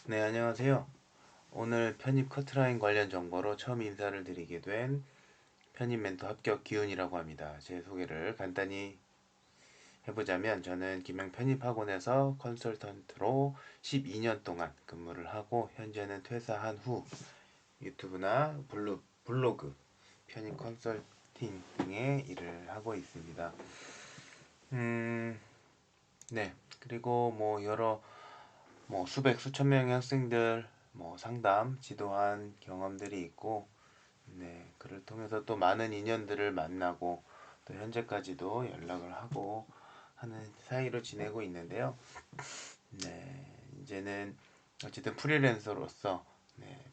네, 안녕하세요. 오늘 편입 커트라인 관련 정보로 처음 인사를 드리게 된 편입 멘토 합격 기훈이라고 합니다. 제 소개를 간단히 해보자면 저는 김영 편입학원에서 컨설턴트로 12년 동안 근무를 하고 현재는 퇴사한 후 유튜브나 블로그, 편입 컨설팅 등의 일을 하고 있습니다. 음, 네. 그리고 뭐 여러 수백 수천 명의 학생들 상담, 지도한 경험들이 있고, 네, 그를 통해서 또 많은 인연들을 만나고 또 현재까지도 연락을 하고 하는 사이로 지내고 있는데요. 네, 이제는 어쨌든 프리랜서로서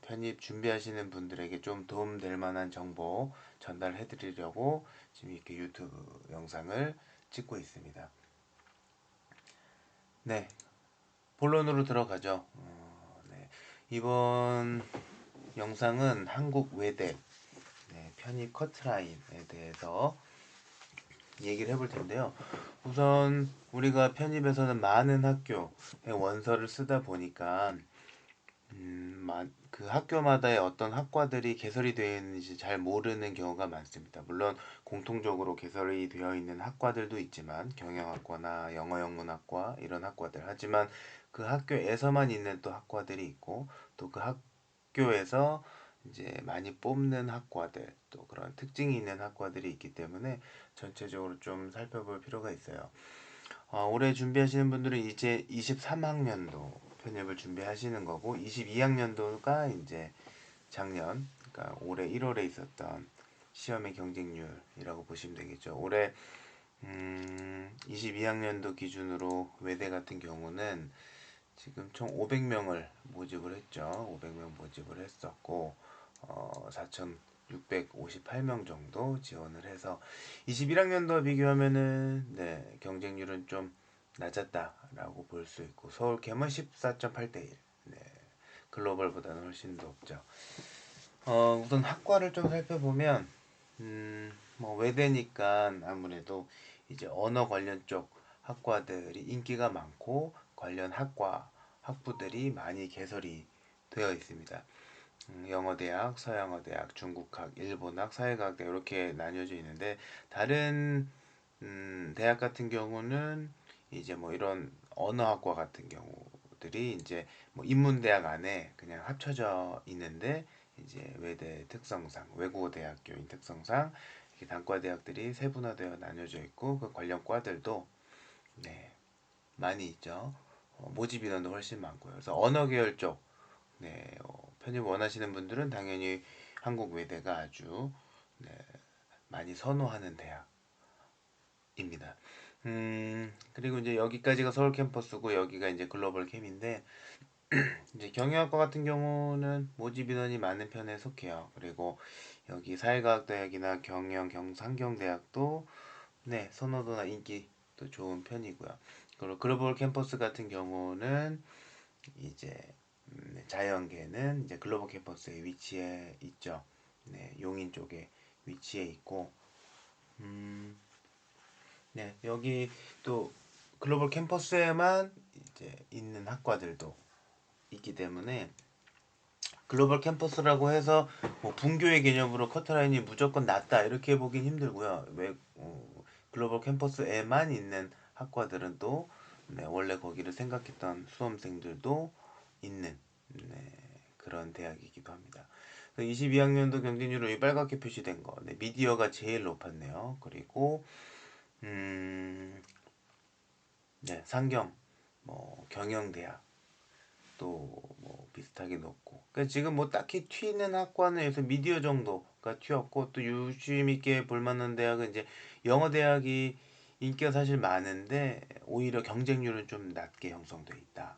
편입 준비하시는 분들에게 좀 도움될 만한 정보 전달해 드리려고 지금 이렇게 유튜브 영상을 찍고 있습니다. 네, 본론으로 들어가죠. 네. 이번 영상은 한국 외대 편입 커트라인에 대해서 얘기를 해볼 텐데요. 우선 우리가 편입에서는 많은 학교의 원서를 쓰다 보니까 그 학교마다의 어떤 학과들이 개설이 되어 있는지 잘 모르는 경우가 많습니다. 물론 공통적으로 개설이 되어 있는 학과들도 있지만 경영학과나 영어영문학과 이런 학과들 하지만 그 학교에서만 있는 또 학과들이 있고 또 그 학교에서 이제 많이 뽑는 학과들 또 그런 특징이 있는 학과들이 있기 때문에 전체적으로 좀 살펴볼 필요가 있어요. 올해 준비하시는 분들은 이제 23학년도 편입을 준비하시는 거고 22학년도가 이제 작년 그러니까 올해 1월에 있었던 시험의 경쟁률이라고 보시면 되겠죠. 올해 22학년도 기준으로 외대 같은 경우는 지금 총 500명을 모집을 했죠. 500명 모집을 했었고 4,658명 정도 지원을 해서 21학년도와 비교하면은 경쟁률은 좀 낮았다라고 볼 수 있고 서울 캠은 14.8대 1. 네. 글로벌보다는 훨씬 높죠. 우선 학과를 좀 살펴보면 외대니까 아무래도 이제 언어 관련 쪽 학과들이 인기가 많고 관련 학부들이 많이 개설이 되어 있습니다. 영어대학, 서양어대학, 중국학, 일본학, 사회과학대 이렇게 나뉘어져 있는데 다른 대학 같은 경우는 이제 뭐 이런 언어학과 같은 경우들이 이제 뭐 인문대학 안에 그냥 합쳐져 있는데 이제 외대 특성상 외국어 대학교인 특성상 이렇게 단과 대학들이 세분화되어 나뉘어져 있고 그 관련 과들도 네, 많이 있죠. 모집 인원도 훨씬 많고요. 그래서 언어 계열 쪽 편입 원하시는 분들은 당연히 한국 외대가 아주 네, 많이 선호하는 대학입니다. 그리고 이제 여기까지가 서울 캠퍼스고 여기가 이제 글로벌 캠인데 이제 경영학과 같은 경우는 모집 인원이 많은 편에 속해요. 그리고 여기 사회과학대학이나 경상경대학도 선호도나 인기도 좋은 편이고요. 그리고 글로벌 캠퍼스 같은 경우는 이제 자연계는 이제 글로벌 캠퍼스에 위치해 있죠. 네, 용인 쪽에 위치해 있고, 여기 또 글로벌 캠퍼스에만 이제 있는 학과들도 있기 때문에 글로벌 캠퍼스라고 해서 뭐 분교의 개념으로 커트라인이 무조건 낮다 이렇게 보긴 힘들고요. 글로벌 캠퍼스에만 있는 학과들은 또 원래 거기를 생각했던 수험생들도 있는 그런 대학이기도 합니다. 22학년도 경쟁률은 빨갛게 표시된 거, 미디어가 제일 높았네요. 그리고 상경, 경영대학 또 뭐 비슷하게 높고 그러니까 지금 뭐 딱히 튀는 학과는 여기서 미디어 정도가 튀었고 또 유심 있게 볼만한 대학은 이제 영어 대학이 인기가 사실 많은데 오히려 경쟁률은 좀 낮게 형성돼 있다.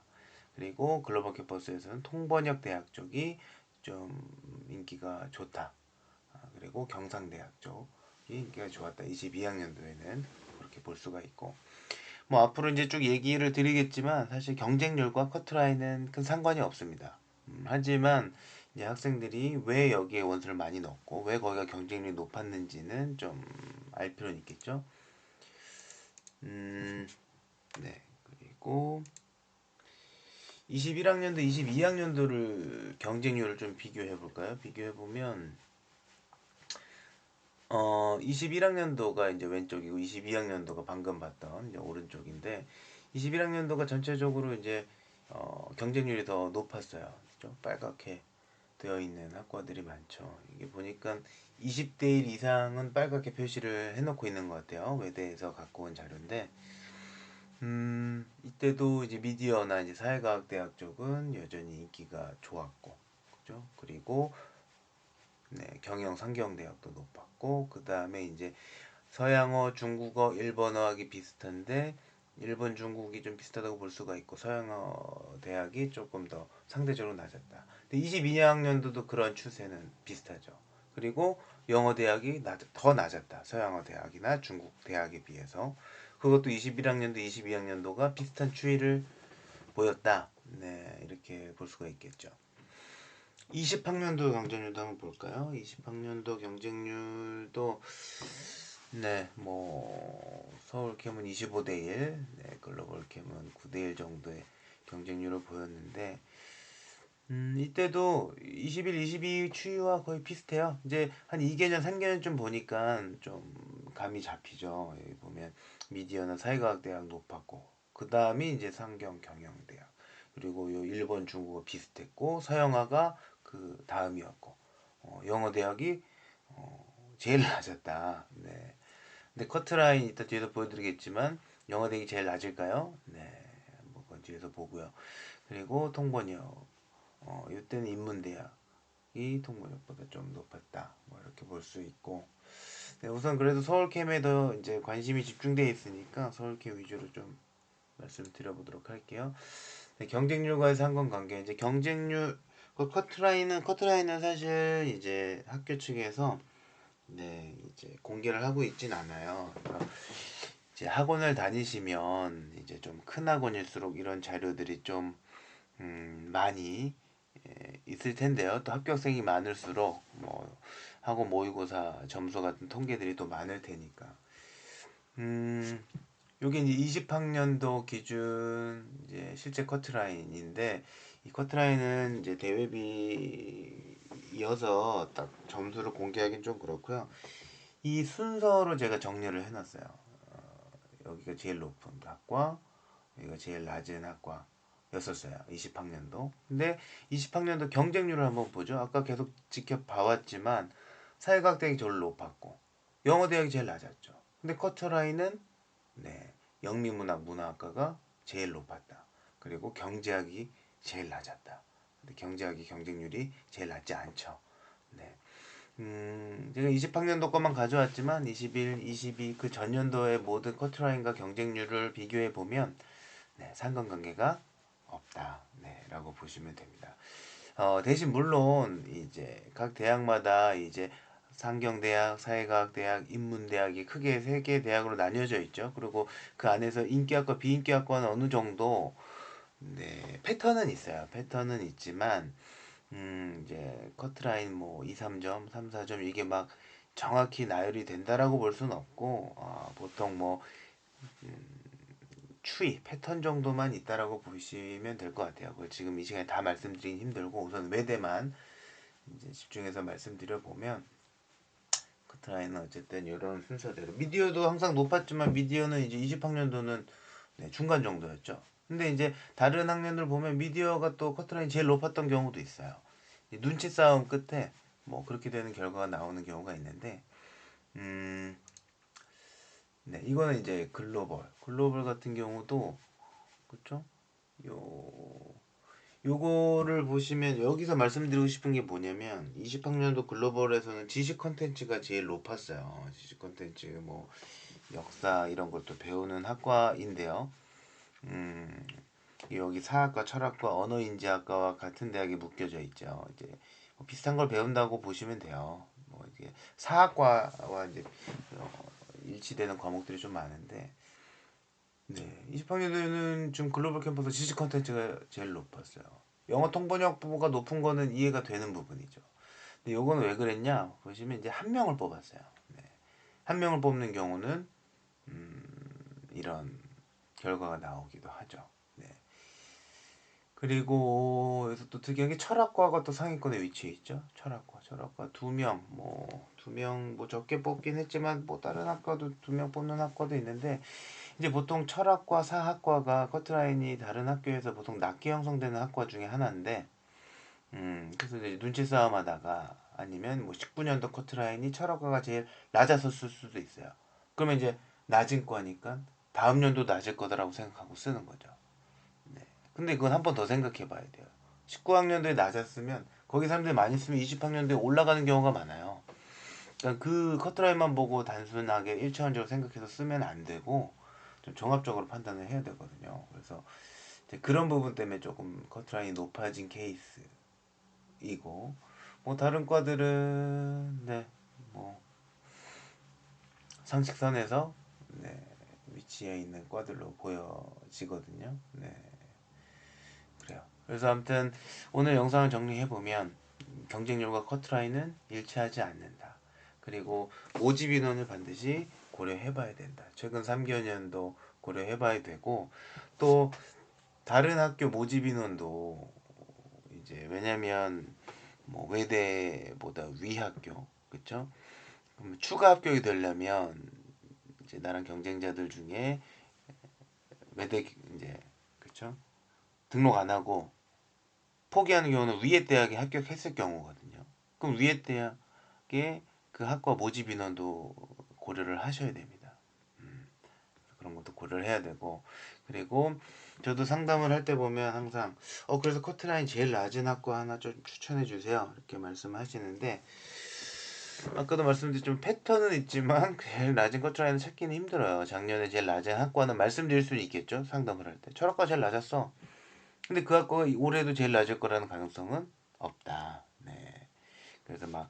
그리고 글로벌 캠퍼스에서는 통번역 대학 쪽이 좀 인기가 좋다. 그리고 경상대학 쪽이 인기가 좋았다. 22학년도에는 그렇게 볼 수가 있고 뭐 앞으로 이제 쭉 얘기를 드리겠지만 사실 경쟁률과 커트라인은 큰 상관이 없습니다. 하지만 이제 학생들이 왜 여기에 원서를 많이 넣었고 왜 거기가 경쟁률이 높았는지는 좀 알 필요는 있겠죠. 네. 그리고 21학년도, 22학년도를 경쟁률을 좀 비교해 볼까요? 비교해 보면 21학년도가 이제 왼쪽이고 22학년도가 방금 봤던 이제 오른쪽인데 21학년도가 전체적으로 이제 경쟁률이 더 높았어요. 좀 빨갛게 되어 있는 학과들이 많죠. 이게 보니까 20대 1 이상은 빨갛게 표시를 해놓고 있는 것 같아요. 외대에서 갖고 온 자료인데, 이때도 이제 미디어나 이제 사회과학대학 쪽은 여전히 인기가 좋았고, 그죠? 그리고 네, 경영 상경대학도 높았고, 그 다음에 이제 서양어, 중국어, 일본어하기 비슷한데 일본, 중국이 좀 비슷하다고 볼 수가 있고 서양어 대학이 조금 더 상대적으로 낮았다. 근데 22학년도도 그런 추세는 비슷하죠. 그리고 영어 대학이 더 낮았다. 서양어 대학이나 중국 대학에 비해서. 그것도 21학년도, 22학년도가 비슷한 추이를 보였다. 네, 이렇게 볼 수가 있겠죠. 20학년도 경쟁률도 한번 볼까요? 20학년도 경쟁률도 네, 뭐 서울 캠은 25대 1, 네, 글로벌 캠은 9대 1 정도의 경쟁률을 보였는데 이때도 21, 22 추이와 거의 비슷해요. 이제 한 2개년, 3개년쯤 보니까 좀 감이 잡히죠. 여기 보면 미디어나 사회과학대학 높았고 그 다음이 이제 상경 경영대학 그리고 요 일본, 중국어 비슷했고 서영화가 그 다음이었고 영어 대학이 제일 낮았다. 네. 근데 커트라인 이따 뒤에서 보여드리겠지만 영어 대학이 제일 낮을까요? 네. 뭐 그건 뒤에서 보고요. 그리고 통번역 이때는 인문대학이 통번역보다 좀 높았다. 뭐 이렇게 볼 수 있고 네, 우선 그래도 서울캠에 더 이제 관심이 집중되어 있으니까 서울캠 위주로 좀 말씀드려보도록 할게요. 네, 경쟁률과의 상관관계 이제 경쟁률 그 커트라인은 사실 이제 학교 측에서 네 이제 공개를 하고 있진 않아요. 그러니까 이제 학원을 다니시면 이제 좀 큰 학원일수록 이런 자료들이 좀 많이 있을 텐데요. 또 합격생이 많을수록 뭐 학원 모의고사 점수 같은 통계들이 또 많을 테니까. 요게 이제 20학년도 기준 이제 실제 커트라인인데 이 커트라인은 이제 대회비 이어서 딱 점수를 공개하기는 좀 그렇고요. 이 순서로 제가 정리를 해놨어요. 여기가 제일 높은 학과, 여기가 제일 낮은 학과였었어요. 20학년도. 근데 20학년도 경쟁률을 한번 보죠. 아까 계속 지켜봐왔지만 사회과학 대학이 제일 높았고 영어 대학이 제일 낮았죠. 근데 커트라인은 네, 영미문학 문화학과가 제일 높았다. 그리고 경제학이 제일 낮았다. 근데 경제학이 경쟁률이 제일 낮지 않죠. 네. 제가 20학년도 것만 가져왔지만 21, 22 그 전년도의 모든 커트라인과 경쟁률을 비교해 보면 네, 상관관계가 없다. 네, 라고 보시면 됩니다. 대신 물론 이제 각 대학마다 이제 상경대학, 사회과학대학, 인문대학이 크게 세 개 대학으로 나뉘어져 있죠. 그리고 그 안에서 인기학과, 비인기학과는 어느 정도 네, 패턴은 있어요. 패턴은 있지만 이제 커트라인 뭐 2, 3점, 3, 4점 이게 막 정확히 나열이 된다라고 볼 수는 없고 보통 뭐 추이, 패턴 정도만 있다라고 보시면 될 것 같아요. 그걸 지금 이 시간에 다 말씀드리긴 힘들고 우선 외대만 이제 집중해서 말씀드려 보면 커트라인은 어쨌든 이런 순서대로 미디어도 항상 높았지만 미디어는 이제 20학년도는 네, 중간 정도였죠. 근데 이제 다른 학년들 보면 미디어가 또 커트라인 제일 높았던 경우도 있어요. 눈치 싸움 끝에 뭐 그렇게 되는 결과가 나오는 경우가 있는데 네, 이거는 이제 글로벌 같은 경우도 그쵸? 요 요거를 보시면 여기서 말씀드리고 싶은 게 뭐냐면 20학년도 글로벌에서는 지식 컨텐츠가 제일 높았어요. 지식 컨텐츠 뭐 역사 이런 것도 배우는 학과인데요. 음, 여기 사학과, 철학과, 언어인지학과와 같은 대학에 묶여져 있죠. 이제 뭐 비슷한 걸 배운다고 보시면 돼요. 뭐 이게 사학과와 이제 일치되는 과목들이 좀 많은데 네, 20학년에는 지금 글로벌 캠퍼스 지식 컨텐츠가 제일 높았어요. 영어 통번역 부가 높은 거는 이해가 되는 부분이죠. 근데 요거는 왜 그랬냐? 보시면 이제 한 명을 뽑았어요. 네. 한 명을 뽑는 경우는 이런 결과가 나오기도 하죠. 네. 그리고 여기서 또 특이한 게 철학과가 또 상위권에 위치해 있죠. 철학과 2명, 뭐 2명 뭐 적게 뽑긴 했지만 뭐 다른 학과도 2명 뽑는 학과도 있는데 이제 보통 철학과, 사학과가 커트라인이 다른 학교에서 보통 낮게 형성되는 학과 중에 하나인데 그래서 이제 눈치 싸움 하다가 아니면 뭐 19년도 커트라인이 철학과가 제일 낮았었을 수도 있어요. 그러면 이제 낮은 과니까 다음 년도 낮을 거다라고 생각하고 쓰는 거죠. 네. 근데 그건 한 번 더 생각해 봐야 돼요. 19학년도에 낮았으면 거기 사람들이 많이 쓰면 20학년도에 올라가는 경우가 많아요. 그러니까 그 커트라인만 보고 단순하게 일차원적으로 생각해서 쓰면 안 되고 좀 종합적으로 판단을 해야 되거든요. 그래서 이제 그런 부분 때문에 조금 커트라인이 높아진 케이스이고 뭐 다른 과들은 뭐 상식선에서 위치해 있는 과들로 보여지거든요. 그래요. 그래서 아무튼 오늘 영상을 정리해 보면 경쟁률과 커트라인은 일치하지 않는다. 그리고 모집 인원을 반드시 고려해 봐야 된다. 최근 3개년도 고려해 봐야 되고 또 다른 학교 모집 인원도 이제 왜냐면 뭐 외대보다 위 학교 그쵸? 그럼 추가 합격이 되려면 이제 나랑 경쟁자들 중에 외대 이제 그쵸? 등록 안 하고 포기하는 경우는 위에 대학에 합격했을 경우거든요. 그럼 위에 대학의 그 학과 모집 인원도 고려를 하셔야 됩니다. 그런 것도 고려를 해야 되고 그리고 저도 상담을 할 때 보면 항상 그래서 커트라인 제일 낮은 학과 하나 좀 추천해 주세요 이렇게 말씀하시는데 아까도 말씀드렸지만 패턴은 있지만 제일 낮은 커트라인은 찾기는 힘들어요. 작년에 제일 낮은 학과는 말씀드릴 수는 있겠죠. 상담을 할 때 철학과 제일 낮았어. 근데 그 학과가 올해도 제일 낮을 거라는 가능성은 없다. 네. 그래서 막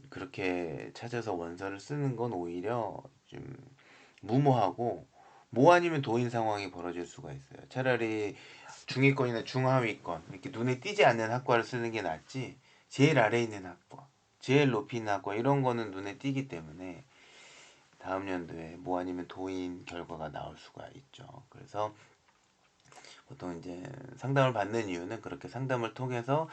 그렇게 찾아서 원서를 쓰는 건 오히려 좀 무모하고 모 아니면 도인 상황이 벌어질 수가 있어요. 차라리 중위권이나 중하위권 이렇게 눈에 띄지 않는 학과를 쓰는 게 낫지 제일 아래에 있는 학과, 제일 높이 있는 학과 이런 거는 눈에 띄기 때문에 다음 연도에 모 아니면 도인 결과가 나올 수가 있죠. 그래서 보통 이제 상담을 받는 이유는 그렇게 상담을 통해서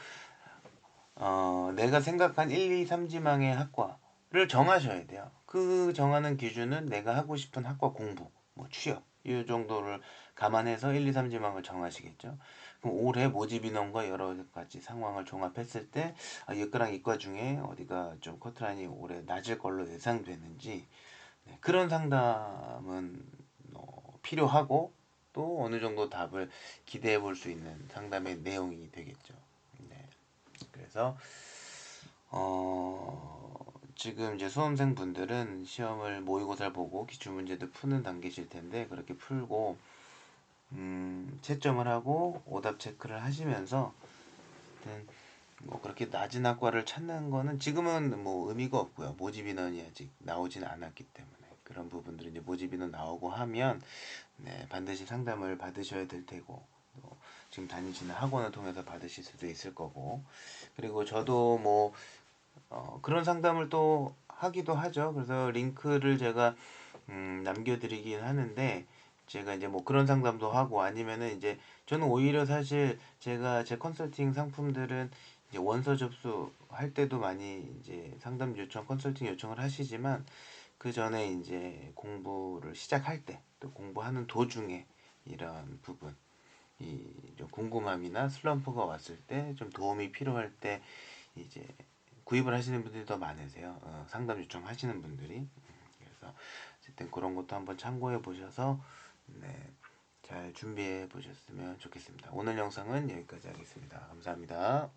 내가 생각한 1, 2, 3지망의 학과를 정하셔야 돼요. 그 정하는 기준은 내가 하고 싶은 학과 공부, 뭐 취업 이 정도를 감안해서 1, 2, 3지망을 정하시겠죠. 그럼 올해 모집 인원과 여러 가지 상황을 종합했을 때 이과랑 이과 중에 어디가 좀 커트라인이 올해 낮을 걸로 예상되는지 그런 상담은 필요하고 또 어느 정도 답을 기대해 볼 수 있는 상담의 내용이 되겠죠. 네. 그래서 지금 이제 수험생 분들은 시험을 모의고사를 보고 기출문제도 푸는 단계실 텐데 그렇게 풀고 채점을 하고 오답 체크를 하시면서 뭐 그렇게 낮은 학과를 찾는 거는 지금은 뭐 의미가 없고요. 모집 인원이 아직 나오지는 않았기 때문에 그런 부분들은 이제 모집 인원 나오고 하면 반드시 상담을 받으셔야 될 테고 또 지금 다니시는 학원을 통해서 받으실 수도 있을 거고 그리고 저도 뭐 그런 상담을 또 하기도 하죠. 그래서 링크를 제가 남겨드리긴 하는데 제가 이제 뭐 그런 상담도 하고 아니면은 이제 저는 오히려 사실 제가 제 컨설팅 상품들은 이제 원서 접수할 때도 많이 이제 상담 요청, 컨설팅 요청을 하시지만 그 전에 이제 공부를 시작할 때 또 공부하는 도중에 이런 부분 이좀 궁금함이나 슬럼프가 왔을 때 좀 도움이 필요할 때 이제 구입을 하시는 분들이 더 많으세요. 상담 요청하시는 분들이. 그래서 어쨌든 그런 것도 한번 참고해 보셔서 잘 준비해 보셨으면 좋겠습니다. 오늘 영상은 여기까지 하겠습니다. 감사합니다.